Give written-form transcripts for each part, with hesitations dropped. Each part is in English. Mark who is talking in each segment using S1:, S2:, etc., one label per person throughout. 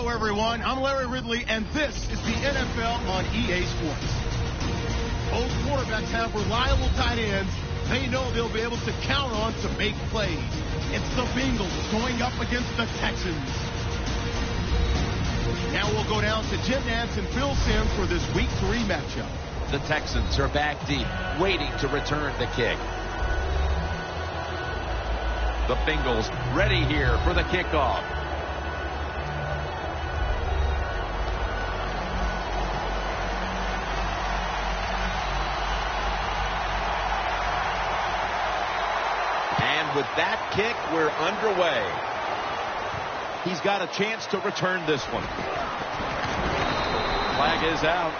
S1: Hello, everyone. I'm Larry Ridley, and this is the NFL on EA Sports. Both quarterbacks have reliable tight ends they know they'll be able to count on to make plays. It's the Bengals going up against the Texans. Now we'll go down to Jim Nantz and Phil Simms for this Week 3 matchup.
S2: The Texans are back deep, waiting to return the kick. The Bengals ready here for the kickoff. And with that kick, we're underway. He's got a chance to return this one. Flag is out.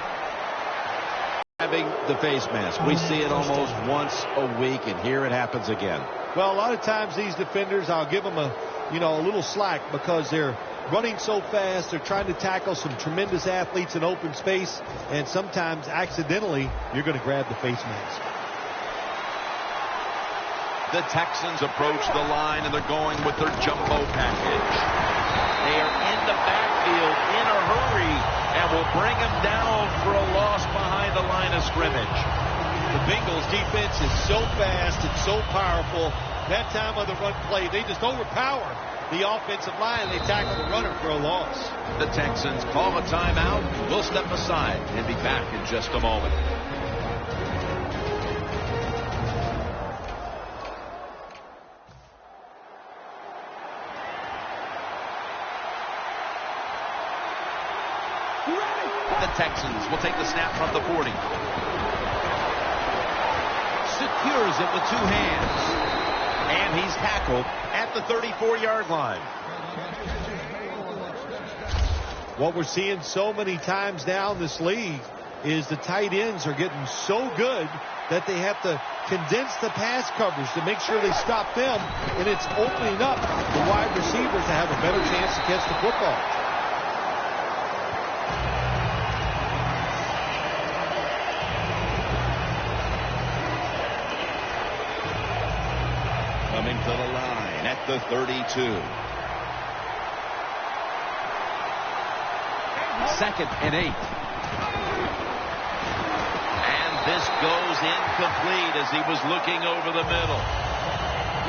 S2: Having the face mask. We see it almost once a week, and here it happens again.
S3: Well, a lot of times these defenders, I'll give them a little slack because they're running so fast. They're trying to tackle some tremendous athletes in open space, and sometimes accidentally you're going to grab the face mask.
S2: The Texans approach the line, and they're going with their jumbo package. They are in the backfield in a hurry and will bring him down for a loss behind the line of scrimmage.
S3: The Bengals defense is so fast and so powerful. That time on the run play, they just overpower the offensive line. They tackle the runner for a loss.
S2: The Texans call a timeout. We'll step aside and be back in just a moment. The Texans will take the snap from the 40. Secures it with 2 hands. And he's tackled at the 34-yard line.
S3: What we're seeing so many times now in this league is the tight ends are getting so good that they have to condense the pass coverage to make sure they stop them, and it's opening up the wide receivers to have a better chance to catch the football.
S2: Coming to the line at the 32. 2nd and 8. And this goes incomplete as he was looking over the middle.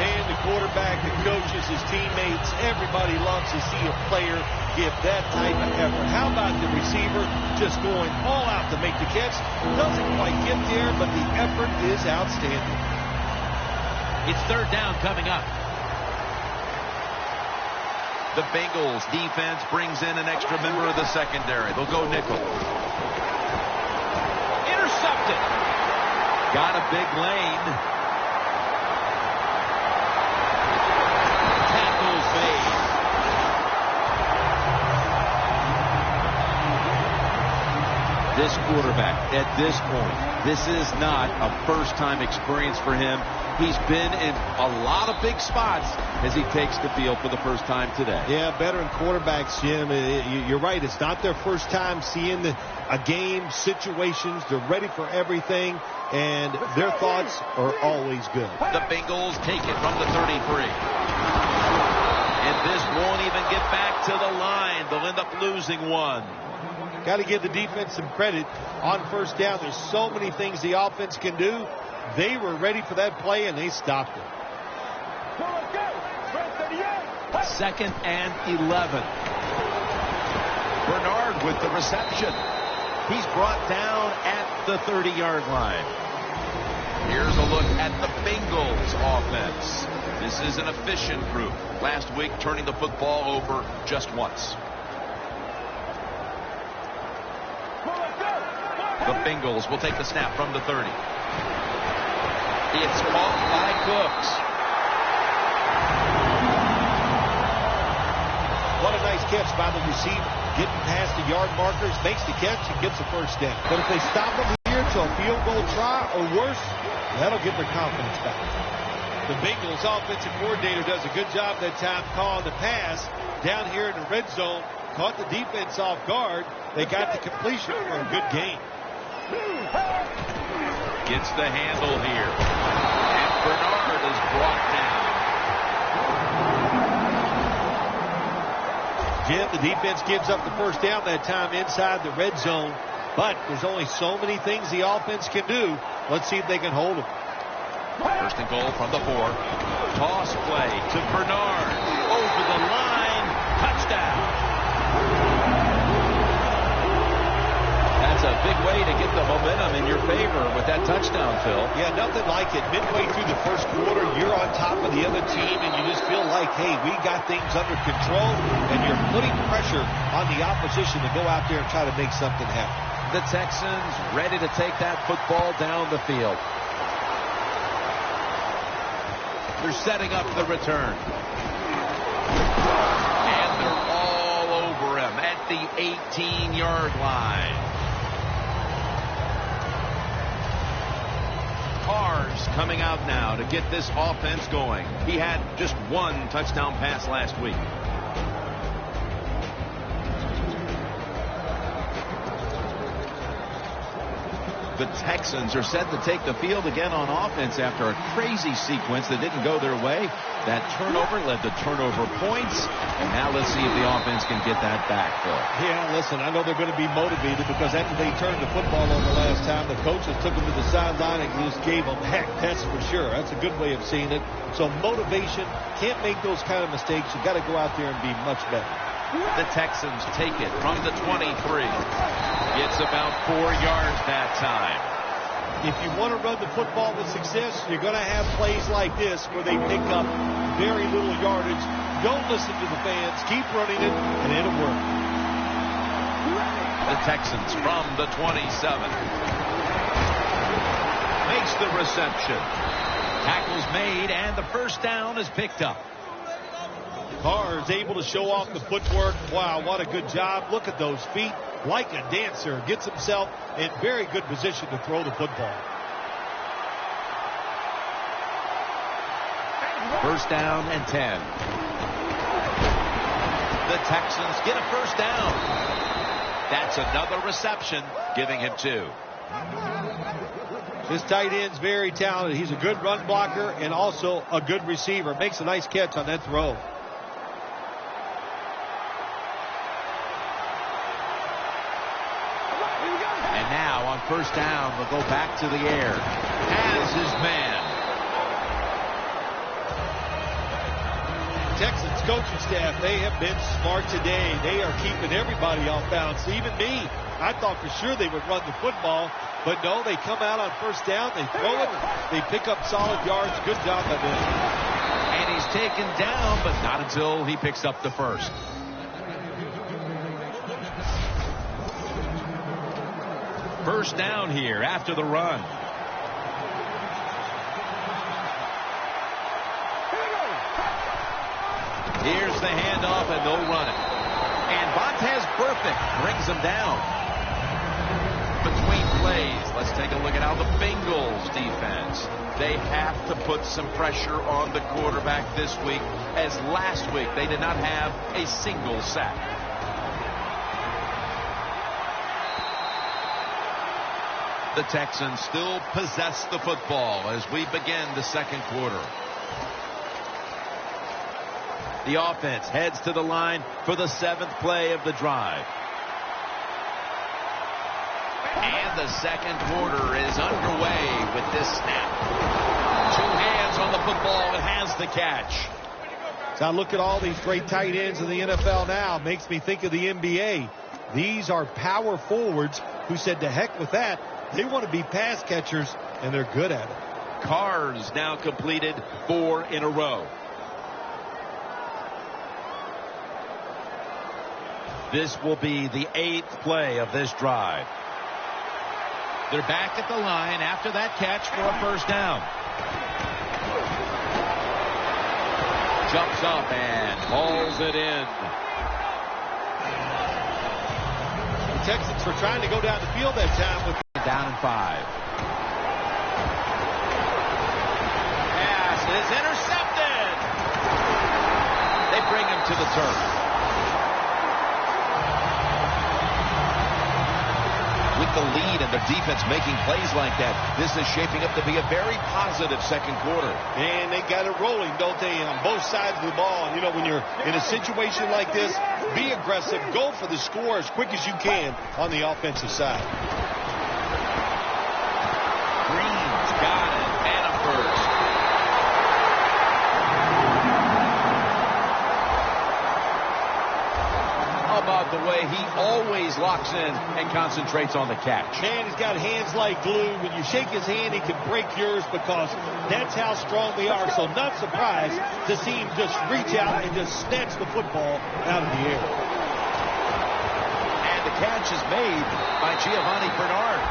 S3: Man, the quarterback, the coaches, his teammates, everybody loves to see a player give that type of effort. How about the receiver just going all out to make the catch? Doesn't quite get there, but the effort is outstanding.
S2: It's 3rd down coming up. The Bengals defense brings in an extra member of the secondary. They'll go nickel. Intercepted. Got a big lane. Tackles made. This quarterback, at this point, this is not a first-time experience for him. He's been in a lot of big spots as he takes the field for the first time today.
S3: Yeah, veteran quarterbacks, Jim, you're right. It's not their first time seeing a game, situations. They're ready for everything, and their thoughts are always good.
S2: The Bengals take it from the 33. And this won't even get back to the line. They'll end up losing one.
S3: Got to give the defense some credit on 1st down. There's so many things the offense can do. They were ready for that play, and they stopped it.
S2: 2nd and 11. Bernard with the reception. He's brought down at the 30-yard line. Here's a look at the Bengals offense. This is an efficient group. Last week, turning the football over just once. The Bengals will take the snap from the 30. It's caught by Cooks.
S3: What a nice catch by the receiver. Getting past the yard markers, makes the catch, and gets a 1st down. But if they stop them here to a field goal try or worse, that'll get their confidence back. The Bengals offensive coordinator does a good job that time calling the pass down here in the red zone. Caught the defense off guard. They got the completion for a good game.
S2: Gets the handle here. And Bernard is brought down.
S3: Jim, the defense gives up the first down that time inside the red zone. But there's only so many things the offense can do. Let's see if they can hold them.
S2: First and goal from the 4. Toss play to Bernard. Over the line. Touchdown. That's a big way to get the momentum in your favor with that touchdown, Phil.
S3: Yeah, nothing like it. Midway through the first quarter, you're on top of the other team, and you just feel like, hey, we got things under control, and you're putting pressure on the opposition to go out there and try to make something happen.
S2: The Texans ready to take that football down the field. They're setting up the return. And they're all over him at the 18-yard line. Carr's coming out now to get this offense going. He had just one touchdown pass last week. The Texans are set to take the field again on offense after a crazy sequence that didn't go their way. That turnover led to turnover points. And now let's see if the offense can get that back, Phil.
S3: Yeah, listen, I know they're going to be motivated because after they turned the football over last time, the coaches took them to the sideline and just gave them heck. That's for sure. That's a good way of seeing it. So motivation, can't make those kind of mistakes. You've got to go out there and be much better.
S2: The Texans take it from the 23. It's about 4 yards that time.
S3: If you want to run the football with success, you're going to have plays like this where they pick up very little yardage. Don't listen to the fans. Keep running it, and it'll work.
S2: The Texans from the 27. Makes the reception. Tackle's made, and the first down is picked up.
S3: Carr is able to show off the footwork. Wow, what a good job. Look at those feet. Like a dancer. Gets himself in very good position to throw the football.
S2: First down and 10. The Texans get a first down. That's another reception, giving him 2.
S3: This tight end's very talented. He's a good run blocker and also a good receiver. Makes a nice catch on that throw.
S2: And now on first down, they'll go back to the air. Has his man.
S3: Texans coaching staff, they have been smart today. They are keeping everybody off bounds. Even me, I thought for sure they would run the football, but no, they come out on first down, they throw it, they pick up solid yards. Good job by them.
S2: And he's taken down, but not until he picks up the first. First down here after the run. Here's the handoff, and they'll run it. And Vontaze Burfict brings them down. Between plays, let's take a look at how the Bengals defense. They have to put some pressure on the quarterback this week, as last week they did not have a single sack. The Texans still possess the football as we begin the second quarter. The offense heads to the line for the 7th play of the drive. And the second quarter is underway with this snap. 2 hands on the football and has the catch.
S3: So I look at all these great tight ends in the NFL now. Makes me think of the NBA. These are power forwards who said to heck with that. They want to be pass catchers, and they're good at it.
S2: Carr's now completed 4 in a row. This will be the 8th play of this drive. They're back at the line after that catch for a first down. Jumps up and hauls it in.
S3: The Texans were trying to go down the field that time with
S2: down and 5. Pass is intercepted. They bring him to the turf. With the lead and their defense making plays like that. This is shaping up to be a very positive second quarter.
S3: And they got it rolling, don't they, on both sides of the ball. You know, when you're in a situation like this, be aggressive. Go for the score as quick as you can on the offensive side.
S2: Green's got it. And a first. How about the way he always locks in and concentrates on the catch?
S3: Man, he's got hands like glue. When you shake his hand, he can break yours because that's how strong they are. So not surprised to see him just reach out and just snatch the football out of the air.
S2: And the catch is made by Giovanni Bernard.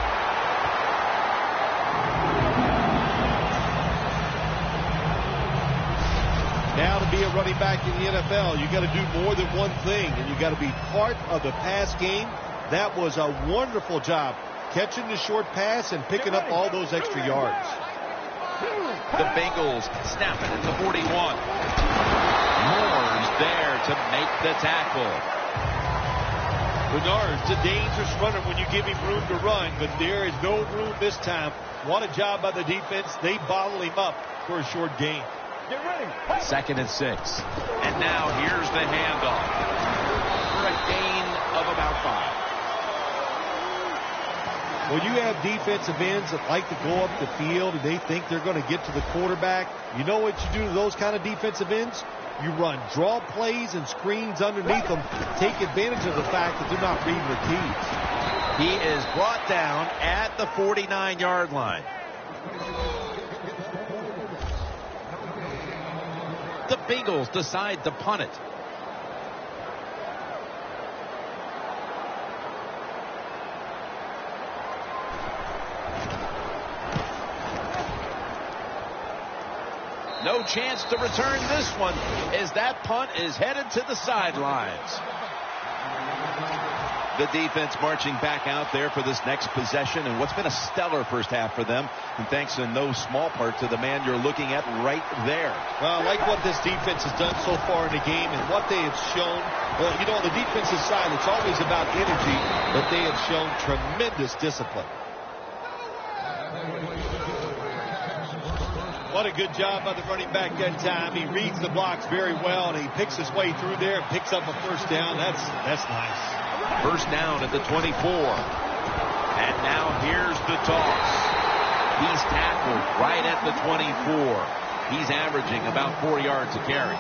S3: Now to be a running back in the NFL, you got to do more than one thing, and you got to be part of the pass game. That was a wonderful job, catching the short pass and picking up all those extra yards.
S2: The Bengals snap it at the 41. Moore's there to make the tackle.
S3: Bernard's a dangerous runner when you give him room to run, but there is no room this time. What a job by the defense. They bottle him up for a short gain.
S1: Get ready.
S2: 2nd and 6. And now here's the handoff for a gain of about 5.
S3: When you have defensive ends that like to go up the field and they think they're going to get to the quarterback, you know what you do to those kind of defensive ends? You run draw plays and screens underneath them. Take advantage of the fact that they're not reading their keys.
S2: He is brought down at the 49-yard line. The Bengals decide to punt it. No chance to return this one as that punt is headed to the sidelines. The defense marching back out there for this next possession and what's been a stellar first half for them. And thanks in no small part to the man you're looking at right there.
S3: Well, I like what this defense has done so far in the game and what they have shown. Well, you know, on the defensive side, it's always about energy, but they have shown tremendous discipline. What a good job by the running back that time. He reads the blocks very well, and he picks his way through there and picks up a first down. That's nice.
S2: First down at the 24. And now here's the toss. He's tackled right at the 24. He's averaging about 4 yards a carry.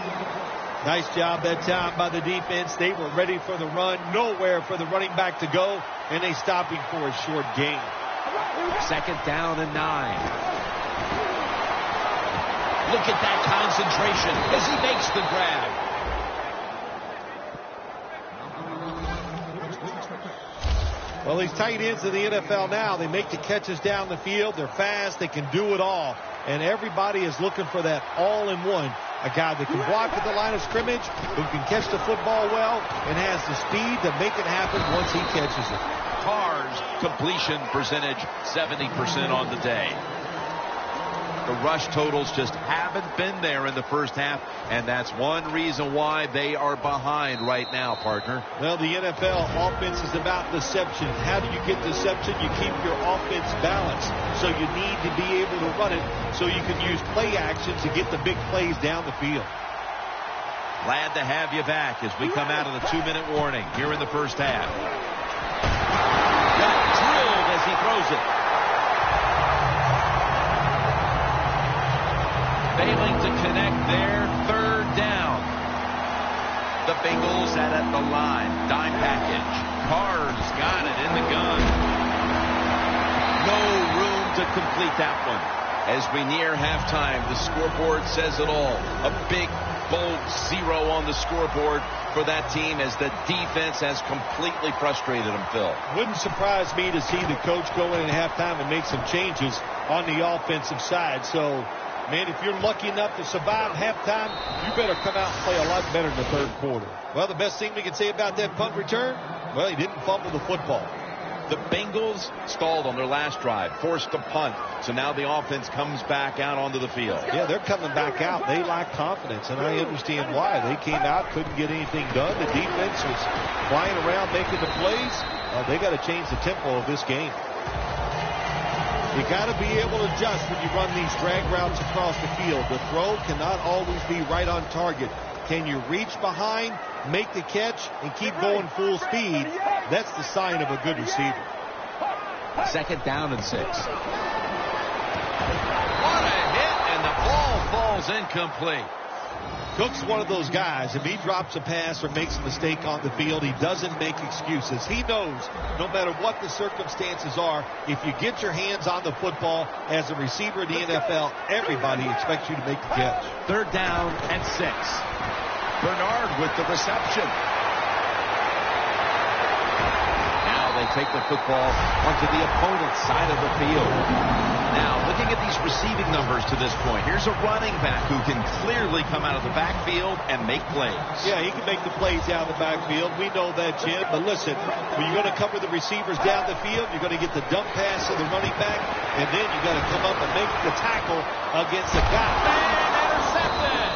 S3: Nice job that time by the defense. They were ready for the run. Nowhere for the running back to go, and they stop him for a short gain.
S2: 2nd down and 9. Look at that concentration as he makes the grab.
S3: Well, these tight ends in the NFL now, they make the catches down the field. They're fast. They can do it all. And everybody is looking for that all-in-one. A guy that can block at the line of scrimmage, who can catch the football well, and has the speed to make it happen once he catches it.
S2: Carr's completion percentage, 70% on the day. The rush totals just haven't been there in the first half, and that's one reason why they are behind right now, partner.
S3: Well, the NFL offense is about deception. How do you get deception? You keep your offense balanced. So you need to be able to run it so you can use play action to get the big plays down the field.
S2: Glad to have you back as we come out of the 2-minute warning here in the first half. Got drilled as he throws it. Failing to connect there, 3rd down. The Bengals at the line. Dime package. Carr's got it in the gun. No room to complete that one. As we near halftime, the scoreboard says it all. A big, bold 0 on the scoreboard for that team as the defense has completely frustrated them, Phil.
S3: Wouldn't surprise me to see the coach go in at halftime and make some changes on the offensive side. So, man, if you're lucky enough to survive halftime, you better come out and play a lot better in the 3rd quarter. Well, the best thing we can say about that punt return, well, he didn't fumble the football.
S2: The Bengals stalled on their last drive, forced a punt, so now the offense comes back out onto the field.
S3: Yeah, they're coming back out. They lack confidence, and I understand why. They came out, couldn't get anything done. The defense was flying around making the plays, They got to change the tempo of this game. You got to be able to adjust when you run these drag routes across the field. The throw cannot always be right on target. Can you reach behind, make the catch, and keep going full speed? That's the sign of a good receiver.
S2: 2nd down and 6. What a hit, and the ball falls incomplete.
S3: Cook's one of those guys. If he drops a pass or makes a mistake on the field, he doesn't make excuses. He knows no matter what the circumstances are, if you get your hands on the football as a receiver in the NFL, everybody expects you to make the catch.
S2: 3rd down and 6. Bernard with the reception. Now they take the football onto the opponent's side of the field. Now, looking at these receiving numbers to this point, here's a running back who can clearly come out of the backfield and make plays.
S3: Yeah, he can make the plays out of the backfield. We know that, Jim. But listen, when you're going to cover the receivers down the field, you're going to get the dump pass to the running back, and then you got to come up and make the tackle against the guy.
S2: And intercepted!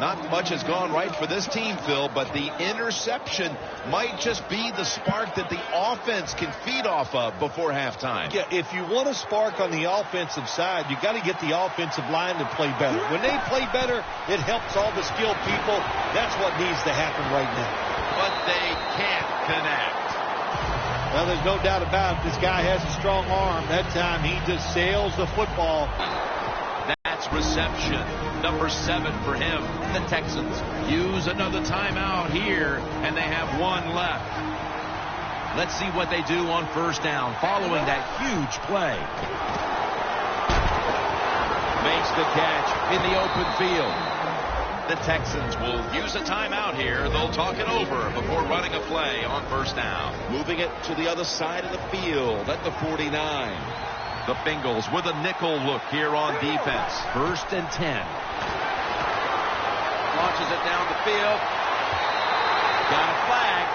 S2: Not much has gone right for this team, Phil, but the interception might just be the spark that the offense can feed off of before halftime.
S3: Yeah, if you want a spark on the offensive side, you got to get the offensive line to play better. When they play better, it helps all the skilled people. That's what needs to happen right now.
S2: But they can't connect.
S3: Well, there's no doubt about it. This guy has a strong arm. That time he just sails the football.
S2: That's reception. Number 7 for him. The Texans use another timeout here, and they have 1 left. Let's see what they do on 1st down following that huge play. Makes the catch in the open field. The Texans will use a timeout here. They'll talk it over before running a play on 1st down. Moving it to the other side of the field at the 49. The Bengals with a nickel look here on defense. 1st and 10. Launches it down the field. Got a flag.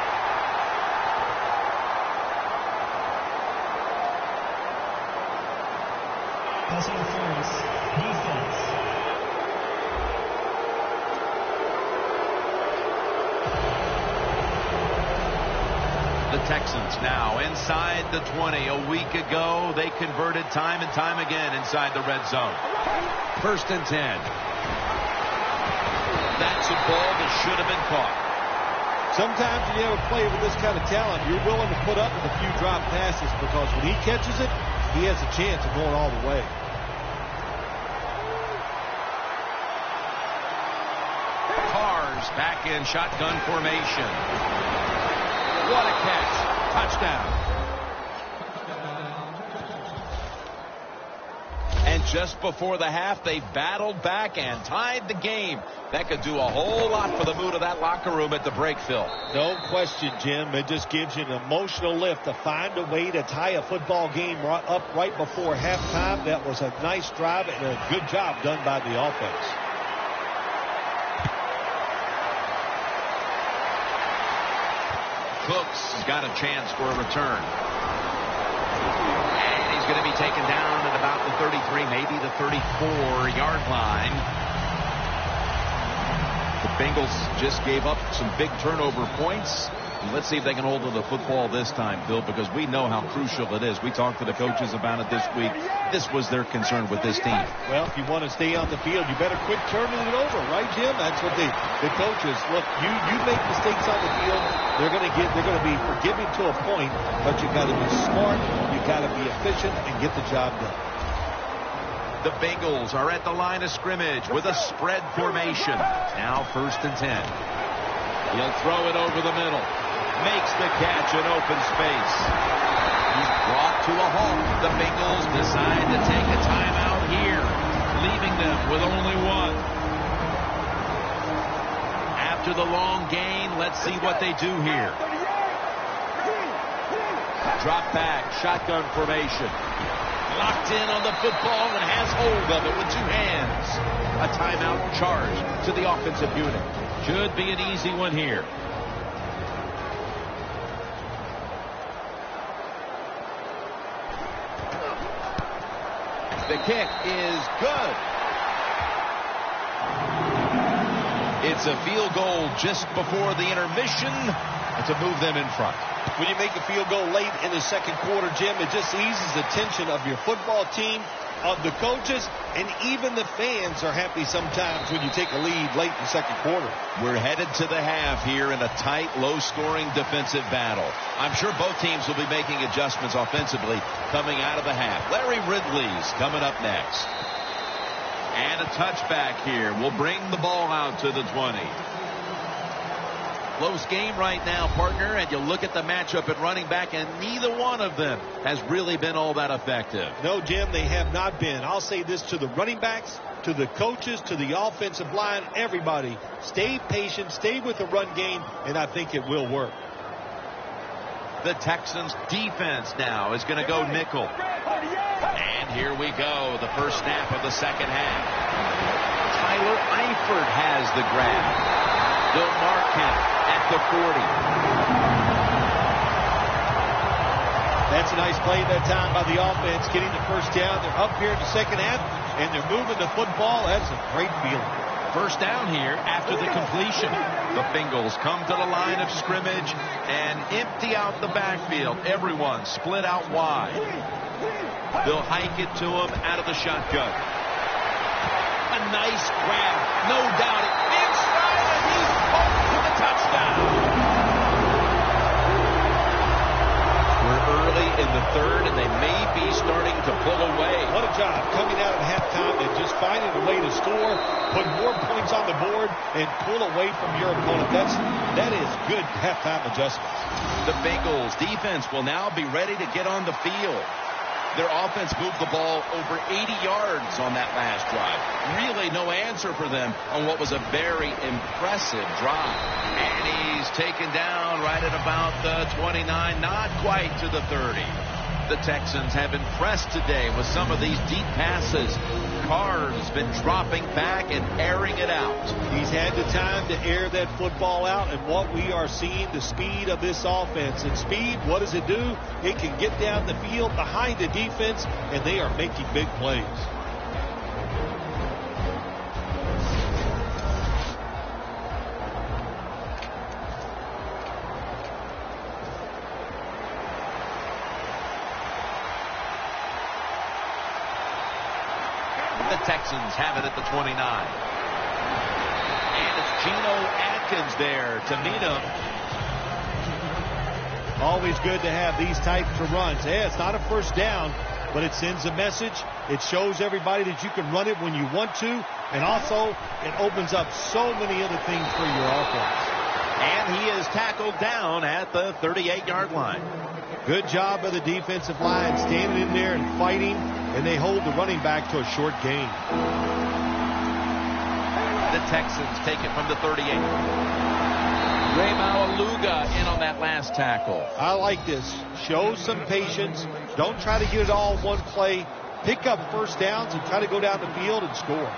S4: Pass interference. Defense.
S2: The Texans now inside the 20. A week ago, they converted time and time again inside the red zone. 1st and 10. That's a ball that should have been caught.
S3: Sometimes when you have a player with this kind of talent, you're willing to put up with a few drop passes because when he catches it, he has a chance of going all the way.
S2: Cars back in shotgun formation. What a catch. Touchdown. And just before the half, they battled back and tied the game. That could do a whole lot for the mood of that locker room at the break, Phil.
S3: No question, Jim. It just gives you an emotional lift to find a way to tie a football game up right before halftime. That was a nice drive and a good job done by the offense.
S2: Cooks has got a chance for a return. And he's going to be taken down at about the 33, maybe the 34-yard line. The Bengals just gave up some big turnover points. And let's see if they can hold on to the football this time, Bill, because we know how crucial it is. We talked to the coaches about it this week. This was their concern with this team.
S3: Well, if you want to stay on the field, you better quit turning it over, right, Jim? That's what the coaches look. You make mistakes on the field, they're going to be forgiving to a point, but you got to be smart, you got to be efficient, and get the job done.
S2: The Bengals are at the line of scrimmage with a spread formation. Now 1st and 10. He'll throw it over the middle. Makes the catch in open space. He's brought to a halt. The Bengals decide to take a timeout here, leaving them with only 1. After the long gain, let's see what they do here. Drop back, shotgun formation. Locked in on the football and has hold of it with 2 hands. A timeout charge to the offensive unit. Should be an easy one here. The kick is good. It It's a field goal just before the intermission to move them in front.
S3: When you make a field goal late in the second quarter, Jim, it just eases the tension of your football team, of the coaches, and even the fans are happy sometimes when you take a lead late in the second quarter.
S2: We're headed to the half here in a tight, low-scoring defensive battle. I'm sure both teams will be making adjustments offensively coming out of the half. Larry Ridley's coming up next. And a touchback here will bring the ball out to the 20. Close game right now, partner, and you look at the matchup at running back, and neither one of them has really been all that effective.
S3: No, Jim, they have not been. I'll say this to the running backs, to the coaches, to the offensive line, everybody. Stay patient, stay with the run game, and I think it will work.
S2: The Texans defense now is going to go nickel. And here we go, the first snap of the second half. Tyler Eifert has the grab. They'll mark him at the 40.
S3: That's a nice play that time by the offense, getting the first down. They're up here in the second half, and they're moving the football. That's a great feeling.
S2: First down here after the completion. The Bengals come to the line of scrimmage and empty out the backfield. Everyone split out wide. They'll hike it to him out of the shotgun. A nice grab, no doubt. Inside, and he's open for the touchdown. We're early in the third, and they may be starting to pull away.
S3: What a job coming out at halftime and just finding a way to score, put more points on the board, and pull away from your opponent. That is good halftime adjustments.
S2: The Bengals defense will now be ready to get on the field. Their offense moved the ball over 80 yards on that last drive. Really no answer for them on what was a very impressive drive. And he's taken down right at about the 29, not quite to the 30. The Texans have impressed today with some of these deep passes. Carr's been dropping back and airing it out.
S3: He's had the time to air that football out, and what we are seeing, the speed of this offense. And speed, what does it do? It can get down the field behind the defense, and they are making big plays.
S2: The Texans have it at the 29. And it's Geno Atkins there to meet him.
S3: Always good to have these types of runs. Yeah, it's not a first down, but it sends a message. It shows everybody that you can run it when you want to. And also, it opens up so many other things for your offense.
S2: And he is tackled down at the 38-yard line.
S3: Good job by the defensive line, standing in there and fighting, and they hold the running back to a short gain.
S2: The Texans take it from the 38. Ray Maualuga in on that last tackle.
S3: I like this. Show some patience. Don't try to get it all in one play. Pick up first downs and try to go down the field and score.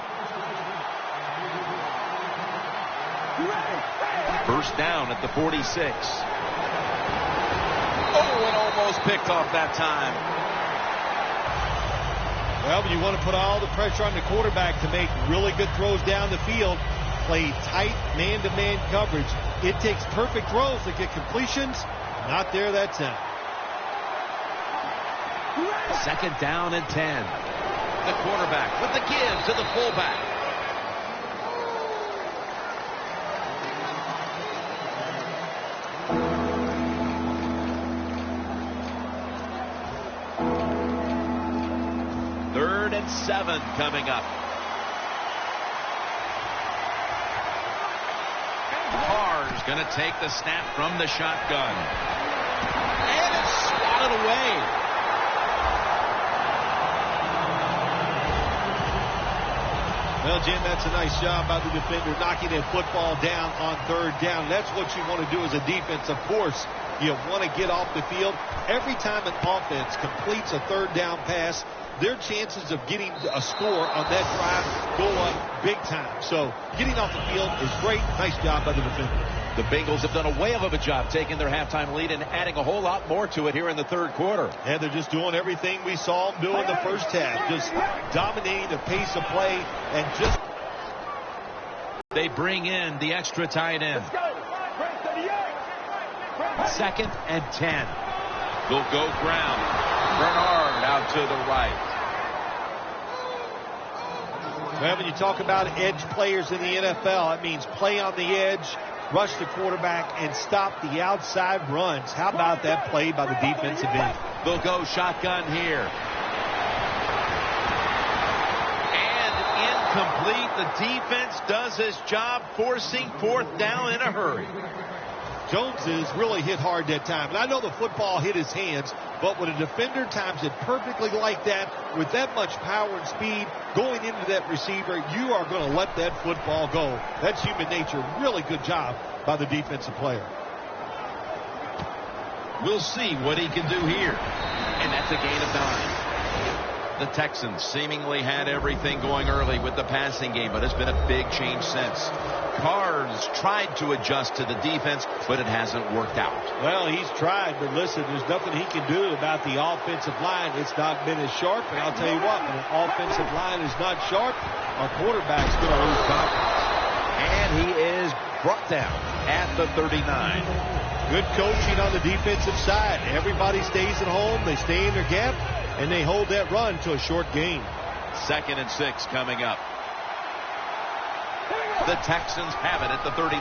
S2: First down at the 46. Oh, and almost picked off that time.
S3: Well, when you want to put all the pressure on the quarterback to make really good throws down the field, play tight man-to-man coverage, it takes perfect throws to get completions. Not there that time.
S2: Second down and 10. The quarterback with the give to the fullback. Third and 7 coming up. Carr's going to take the snap from the shotgun. And it's swatted away.
S3: Well, Jim, that's a nice job by the defender knocking that football down on third down. That's what you want to do as a defense. Of course, you want to get off the field. Every time an offense completes a third down pass, their chances of getting a score on that drive go up big time. So getting off the field is great. Nice job by the defender.
S2: The Bengals have done a whale of a job taking their halftime lead and adding a whole lot more to it here in the third quarter.
S3: And they're just doing everything we saw them do in the first half. Just dominating the pace of play and just
S2: They bring in the extra tight end. 2nd and 10. They'll go ground. Bernard out to the right.
S3: Well, when you talk about edge players in the NFL, it means play on the edge, rush the quarterback, and stop the outside runs. How about that play by the defensive end?
S2: They'll go shotgun here. And incomplete. The defense does his job, forcing 4th down in a hurry.
S3: Jones is really hit hard that time. And I know the football hit his hands, but when a defender times it perfectly like that, with that much power and speed going into that receiver, you are going to let that football go. That's human nature. Really good job by the defensive player.
S2: We'll see what he can do here. And that's a gain of 9. The Texans seemingly had everything going early with the passing game, but it's been a big change since. Carr's tried to adjust to the defense, but it hasn't worked out.
S3: Well, he's tried, but listen, there's nothing he can do about the offensive line. It's not been as sharp, and I'll tell you what, when an offensive line is not sharp, our quarterback's going to lose confidence.
S2: And he is brought down at the 39.
S3: Good coaching on the defensive side. Everybody stays at home. They stay in their gap, and they hold that run to a short gain.
S2: 2nd and 6 coming up. The Texans have it at the 39.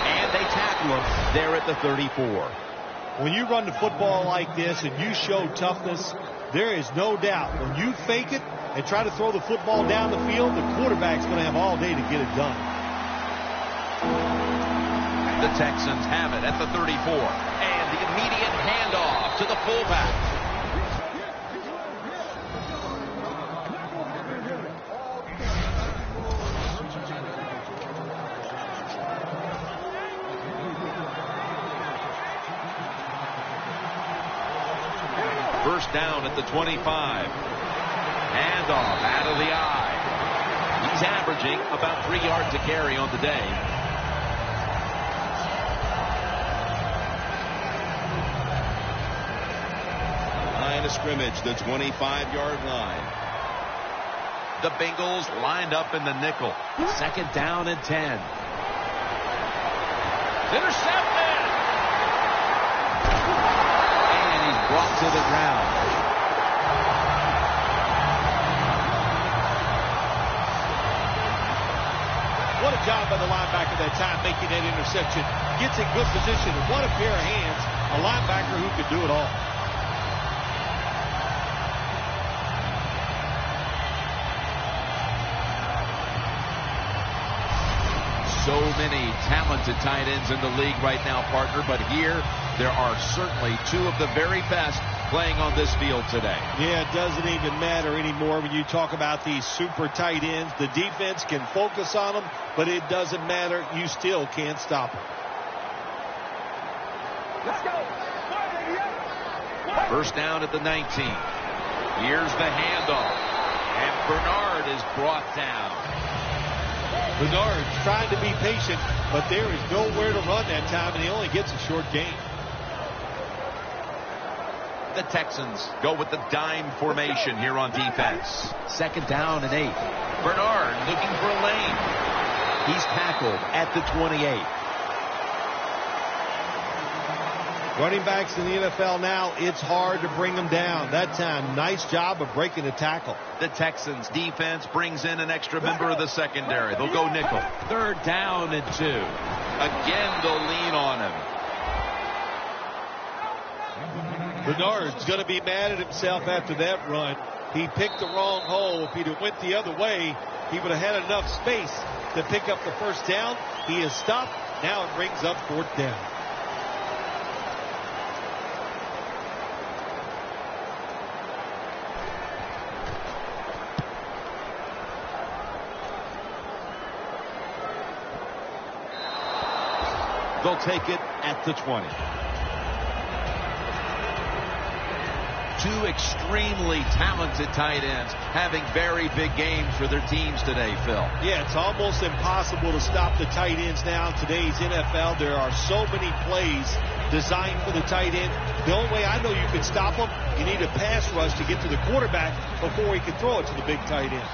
S2: And they tackle him there at the 34.
S3: When you run the football like this and you show toughness, there is no doubt when you fake it and try to throw the football down the field, the quarterback's going to have all day to get it done.
S2: The Texans have it at the 34. And the immediate handoff to the fullback. First down at the 25. Handoff out of the eye. He's averaging about 3 yards a carry on the day. Line of scrimmage, the 25-yard line. The Bengals lined up in the nickel. 2nd down and 10. Intercepted! Brought to the ground.
S3: What a job by the linebacker that time making that interception. Gets in good position. And what a pair of hands. A linebacker who could do it all.
S2: So many talented tight ends in the league right now, partner, but here there are certainly 2 of the very best playing on this field today.
S3: Yeah, it doesn't even matter anymore when you talk about these super tight ends. The defense can focus on them, but it doesn't matter. You still can't stop them.
S5: Let's go.
S2: First down at the 19. Here's the handoff. And Bernard is brought down.
S3: Bernard trying to be patient, but there is nowhere to run that time, and he only gets a short gain.
S2: The Texans go with the dime formation here on defense. 2nd down and 8. Bernard looking for a lane. He's tackled at the 28.
S3: Running backs in the NFL now, it's hard to bring them down. That time, nice job of breaking the tackle.
S2: The Texans defense brings in an extra member of the secondary. They'll go nickel. 3rd down and 2. Again, they'll lean on him.
S3: Bernard's going to be mad at himself after that run. He picked the wrong hole. If he'd have went the other way, he would have had enough space to pick up the first down. He is stopped. Now it brings up 4th down.
S2: They'll take it at the 20. 2 extremely talented tight ends having very big games for their teams today, Phil.
S3: Yeah, it's almost impossible to stop the tight ends now in today's NFL. There are so many plays designed for the tight end. The only way I know you can stop them, you need a pass rush to get to the quarterback before he can throw it to the big tight end.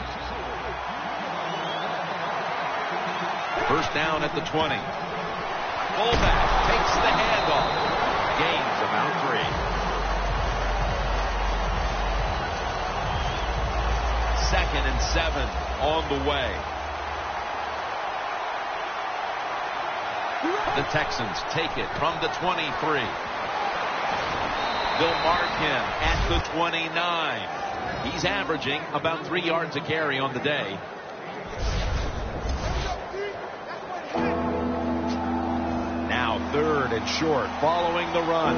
S2: First down at the 20. Fullback takes the handoff. Gains about 3. Second and 7 on the way. The Texans take it from the 23. They'll mark him at the 29. He's averaging about 3 yards a carry on the day. Now 3rd and short following the run.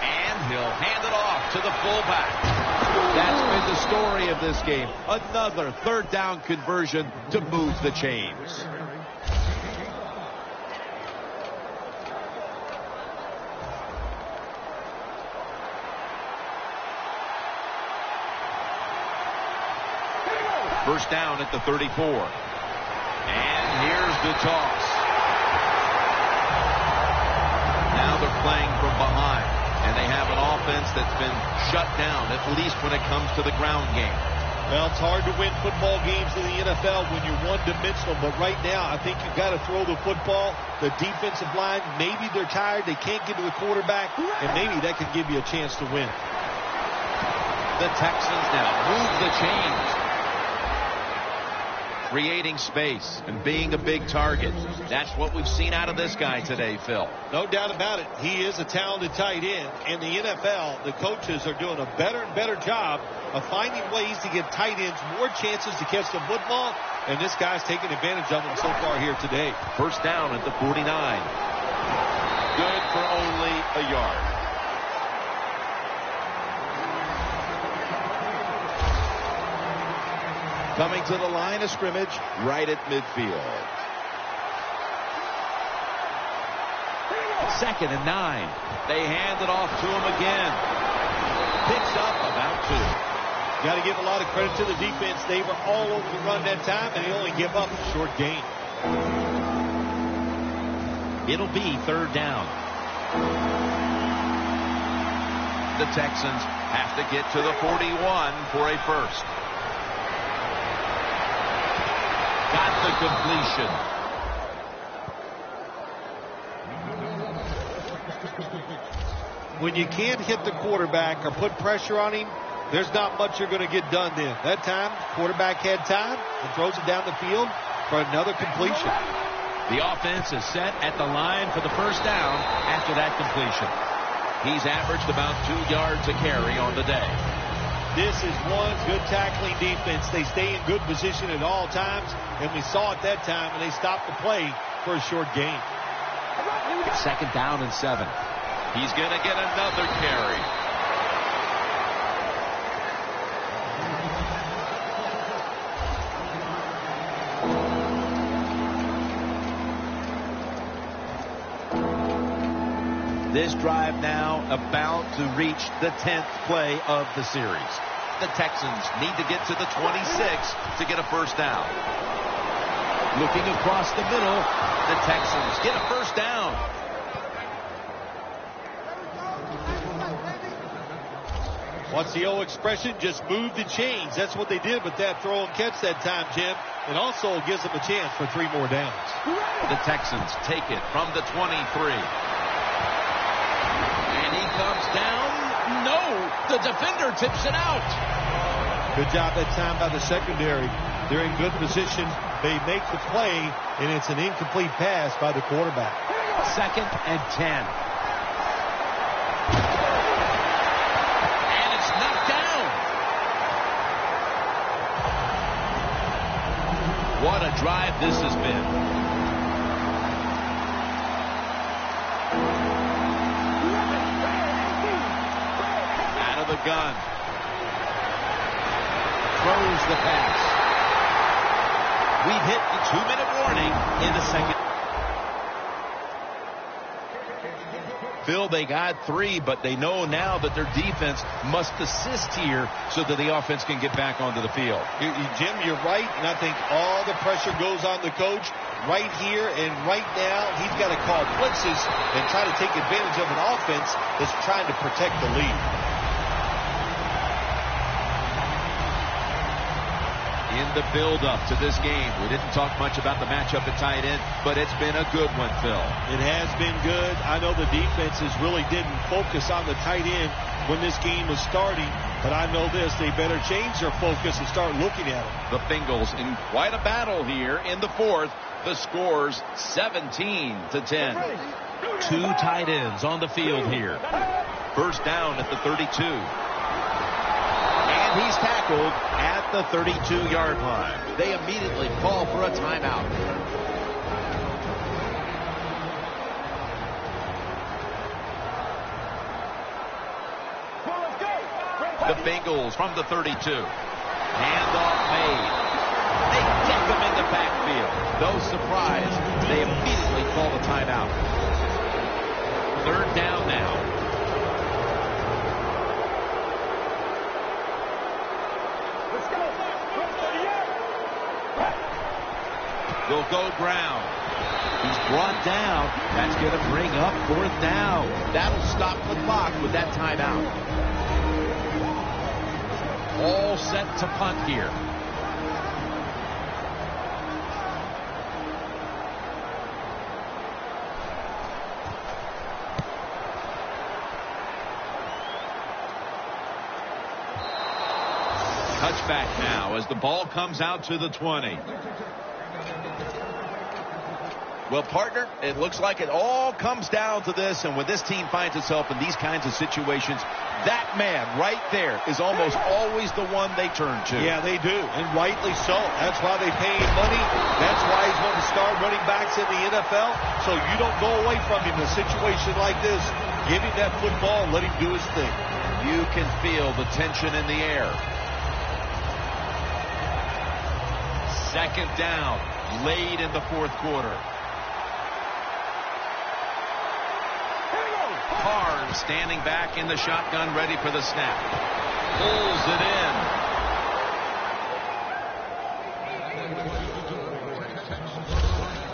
S2: And he'll hand it off to the fullback. That's been the story of this game. Another 3rd down conversion to move the chains. First down at the 34. And here's the toss. Now they're playing from behind. And they have an offense that's been shut down, at least when it comes to the ground game.
S3: Well, it's hard to win football games in the NFL when you're one-dimensional. But right now, I think you've got to throw the football. The defensive line, maybe they're tired. They can't get to the quarterback. And maybe that could give you a chance to win.
S2: The Texans now move the chains. Creating space and being a big target. That's what we've seen out of this guy today, Phil.
S3: No doubt about it. He is a talented tight end. In the NFL, the coaches are doing a better and better job of finding ways to give tight ends more chances to catch the football. And this guy's taking advantage of them so far here today.
S2: First down at the 49. Good for only a yard. Coming to the line of scrimmage right at midfield. 2nd and 9. They hand it off to him again. Picks up about 2.
S3: Got to give a lot of credit to the defense. They were all over the run that time, and they only give up a short gain.
S2: It'll be 3rd down. The Texans have to get to the 41 for a first. Got the completion.
S3: When you can't hit the quarterback or put pressure on him, there's not much you're going to get done then. That time, quarterback had time and throws it down the field for another completion.
S2: The offense is set at the line for the first down after that completion. He's averaged about 2 yards a carry on the day.
S3: This is one good tackling defense. They stay in good position at all times, and we saw it that time, and they stopped the play for a short gain.
S2: 2nd down and 7. He's going to get another carry. This drive now about to reach the 10th play of the series. The Texans need to get to the 26 to get a first down. Looking across the middle, the Texans get a first down.
S3: What's the old expression? Just move the chains. That's what they did with that throw and catch that time, Jim. It also gives them a chance for 3 more downs.
S2: The Texans take it from the 23. And he comes down. No, the defender tips it out.
S3: Good job that time by the secondary. They're in good position. They make the play, and it's an incomplete pass by the quarterback.
S2: 2nd and 10. And it's knocked down. What a drive this has been. The gun. Throws the pass. We've hit the 2-minute warning in the second. Phil, they got 3, but they know now that their defense must assist here so that the offense can get back onto the field.
S3: Jim, you're right, and I think all the pressure goes on the coach right here and right now. He's got to call blitzes and try to take advantage of an offense that's trying to protect the lead.
S2: the build-up to this game. We didn't talk much about the matchup at tight end, but it's been a good one, Phil.
S3: It has been good. I know the defenses really didn't focus on the tight end when this game was starting, but I know this, they better change their focus and start looking at it.
S2: The Bengals in quite a battle here in the fourth. The score's 17-10. Two tight ends on the field here. First down at the 32. And he's tackled at the 32-yard line. They immediately call for a timeout. The Bengals from the 32. Handoff made. They get them in the backfield. No surprise, they immediately call the timeout. Third down now. Will go ground. He's brought down. That's going to bring up fourth down. That'll stop the clock with that timeout. All set to punt here. Touchback now as the ball comes out to the 20. Well, partner, it looks like it all comes down to this, and when this team finds itself in these kinds of situations, that man right there is almost always the one they turn to.
S3: Yeah, they do, and rightly so. That's why they pay him money. That's why he's one of the star running backs in the NFL, so you don't go away from him in a situation like this. Give him that football and let him do his thing.
S2: You can feel the tension in the air. Second down, late in the fourth quarter. Carr standing back in the shotgun, ready for the snap. Pulls it in.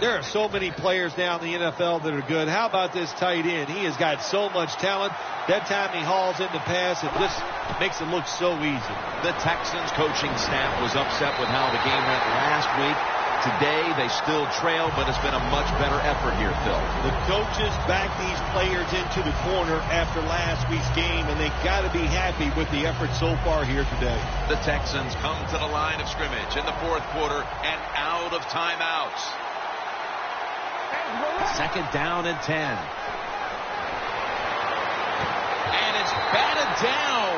S3: There are so many players now in the NFL that are good. How about this tight end? He has got so much talent. That time he hauls in the pass, it just makes it look so easy.
S2: The Texans coaching staff was upset with how the game went last week. Today, they still trail, but it's been a much better effort here, Phil.
S3: The coaches back these players into the corner after last week's game, and they got to be happy with the effort so far here today.
S2: The Texans come to the line of scrimmage in the fourth quarter and out of timeouts. Second down and 10. And it's batted down.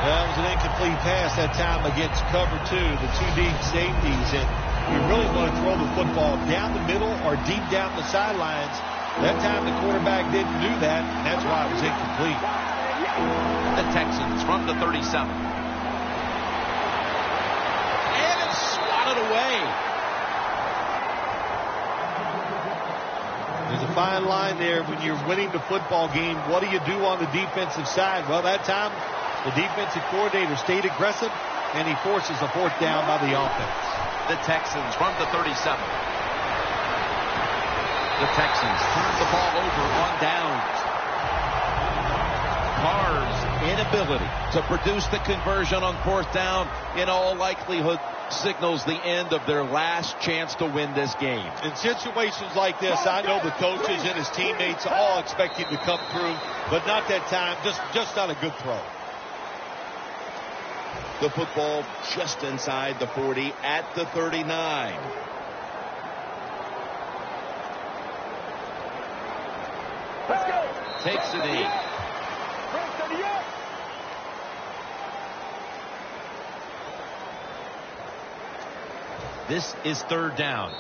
S3: Well, it was an incomplete pass that time against cover two, the two deep safeties, and you really want to throw the football down the middle or deep down the sidelines. That time the quarterback didn't do that, and that's why it was incomplete.
S2: The Texans from the 37. And it's swatted away.
S3: There's a fine line there when you're winning the football game. What do you do on the defensive side? Well, that time the defensive coordinator stayed aggressive, and he forces a fourth down by the offense.
S2: The Texans from the 37. The Texans turn the ball over on downs. Carr's inability to produce the conversion on fourth down in all likelihood signals the end of their last chance to win this game.
S3: In situations like this, I know the coaches and his teammates all expect him to come through, but not that time. Just not a good throw.
S2: The football just inside the 40 at the 39.
S5: Let's go.
S2: Takes a knee. This is third down.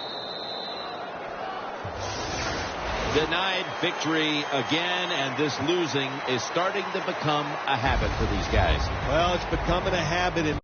S2: Denied victory again, and this losing is starting to become a habit for these guys.
S3: Well, it's becoming a habit.